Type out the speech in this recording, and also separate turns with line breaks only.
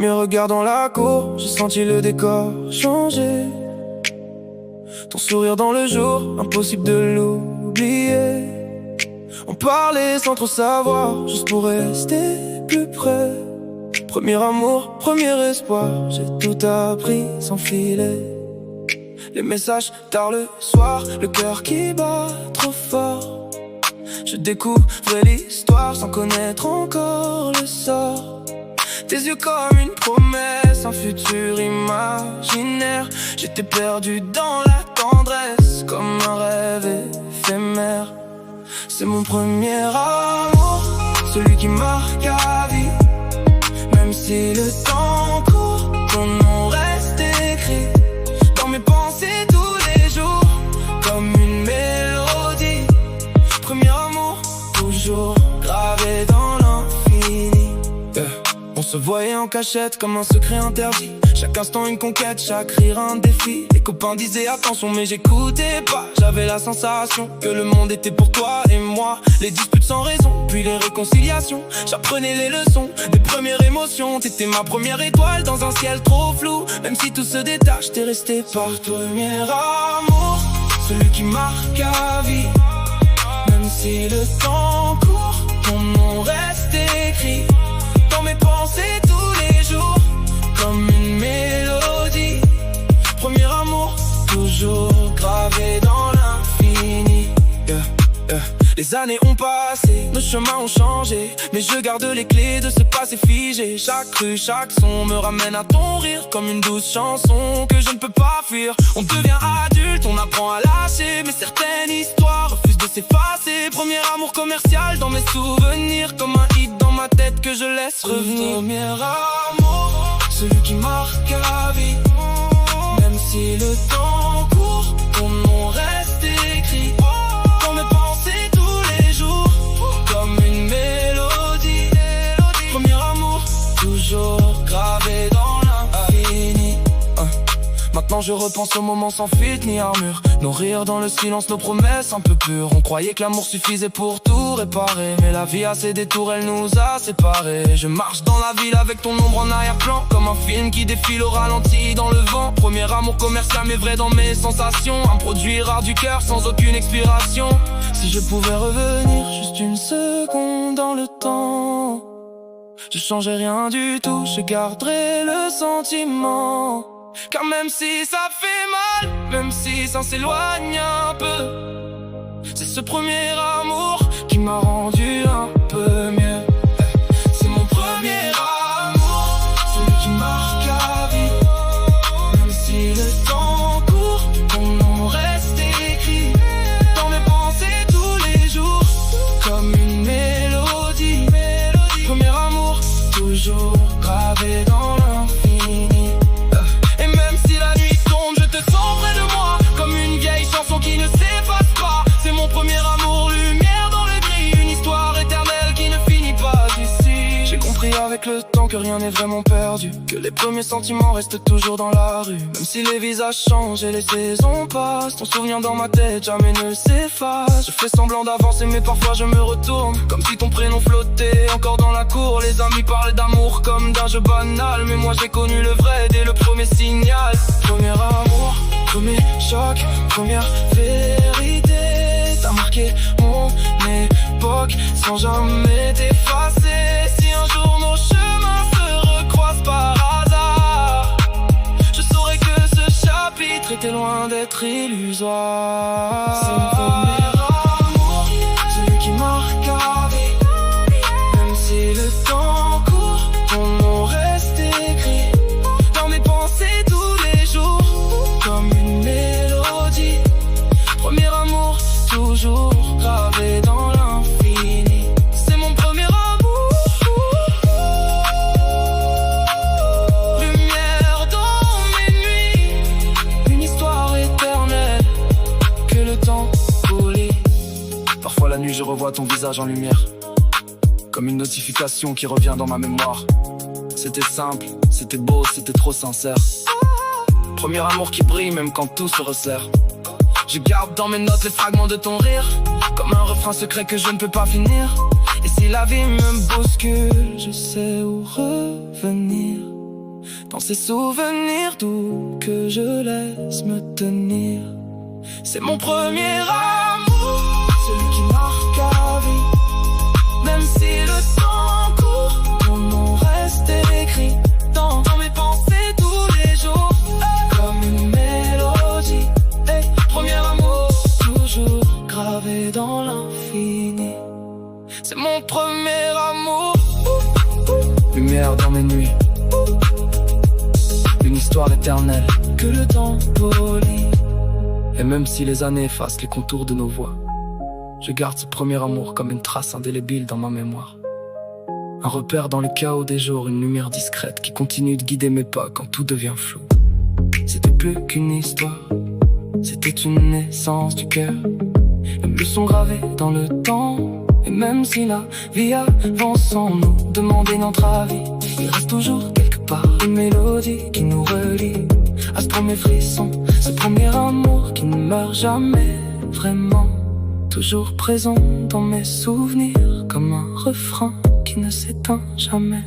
Premier regard dans la cour, j'ai senti le décor changer. Ton sourire dans le jour, impossible de l'oublier. On parlait sans trop savoir, juste pour rester plus près. Premier amour, premier espoir, j'ai tout appris sans filet. Les messages tard le soir, le cœur qui bat trop fort. Je découvrais l'histoire sans connaître encore le sort. Tes yeux comme une promesse, un futur imaginaire. J'étais perdu dans la tendresse, comme un rêve éphémère. C'est mon premier amour, celui qui marque à vie. Même si le temps court, ton nom reste écrit dans mes pensées tous les jours, comme une mélodie. Premier amour, toujours gravé dans l'infini. On se voyait en cachette comme un secret interdit. Chaque instant une conquête, chaque rire un défi. Les copains disaient attention mais j'écoutais pas. J'avais la sensation que le monde était pour toi et moi. Les disputes sans raison, puis les réconciliations. J'apprenais les leçons des premières émotions. T'étais ma première étoile dans un ciel trop flou. Même si tout se détache, t'es resté par premier amour, celui qui marque à vie. Même si le temps court, ton nom reste écrit dans mes pensées tous les jours, comme une mélodie. Premier amour, toujours gravé dans l'infini. Les années ont passé, nos chemins ont changé, mais je garde les clés de ce passé figé. Chaque rue, chaque son me ramène à ton rire, comme une douce chanson que je ne peux pas fuir. On devient adulte, on apprend à lâcher, mais certaines histoires refusent de s'effacer. Premier amour commercial dans mes souvenirs, comme un hit dans ma tête que je laisse revenir. Premier amour, celui qui marque à vie. Même si le temps court, ton nom reste écrit dans mes pensées tous les jours, comme une mélodie. Premier amour, toujours gravé dans l'infini. Maintenant je repense aux moments sans fuite ni armure. Nos rires dans le silence, nos promesses un peu pures. On croyait que l'amour suffisait pour tout réparer, mais la vie a ses détours, elle nous a séparés. Je marche dans la ville avec ton ombre en arrière-plan, comme un film qui défile au ralenti dans le vent. Premier amour commercial mais vrai dans mes sensations. Un produit rare du cœur sans aucune expiration. Si je pouvais revenir juste une seconde dans le temps, je changerais rien du tout, je garderais le sentiment. Car même si ça fait mal, même si ça s'éloigne un peu, c'est ce premier amour qui m'a rendu un peu mieux. C'est mon premier amour, celui qui marque à vie. Même si le temps court, ton nom reste écrit dans mes pensées tous les jours, comme une mélodie. Premier amour, toujours gravé dans l'infini. Et même si la nuit tombe, je te sens près de moi, comme une vieille chanson qui ne s'efface pas. C'est mon premier amour, lumière dans le gris, une histoire éternelle qui ne finit pas ici. J'ai compris avec le temps que rien n'est vraiment perdu, que les premiers sentiments restent toujours dans la rue. Même si les visages changent et les saisons passent, ton souvenir dans ma tête jamais ne s'efface. Je fais semblant d'avancer mais parfois je me retourne, comme si ton prénom flottait encore dans la cour. Les amis parlaient d'amour comme d'un jeu banal, mais moi j'ai connu le vrai dès le premier signal. Premier amour, premier choc, première vérité. T'as marqué mon époque sans jamais t'effacer. Si un jour nos chemins se recroisent par hasard, je saurais que ce chapitre était loin d'être illusoire. C'est mon premier amour, celui qui marque à vie. Même si le temps court, ton nom reste écrit dans mes pensées tous les jours, comme une mélodie. Premier amour, toujours gravé dans l'infini. C'est mon premier amour, lumière dans mes nuits, une histoire éternelle que le temps polie. Parfois la nuit je revois ton visage en lumière, comme une notification qui revient dans ma mémoire. C'était simple, c'était beau, c'était trop sincère. Premier amour qui brille même quand tout se resserre. Je garde dans mes notes les fragments de ton rire, comme un refrain secret que je ne peux pas finir. Et si la vie me bouscule, je sais où revenir. dans ces souvenirs doux que je laisse me tenir. C'est mon premier amour, celui qui marque à vie. Même si le temps court, ton nom reste écrit dans mes pensées tous les jours, comme une mélodie. Premier amour, toujours gravé dans l'infini. C'est mon premier amour. Lumière dans mes nuits, une histoire éternelle que le temps polit. Et même si les années effacent les contours de nos voix, je garde ce premier amour comme une trace indélébile dans ma mémoire. Un repère dans le chaos des jours, une lumière discrète qui continue de guider mes pas quand tout devient flou. C'était plus qu'une histoire, c'était une naissance du cœur, une leçon gravée dans le temps. Et même si la vie avance sans nous demander notre avis, il reste toujours quelque part une mélodie qui nous relie à ce premier frisson, ce premier amour qui ne meurt jamais vraiment. Toujours présent dans mes souvenirs comme un refrain qui ne s'éteint jamais.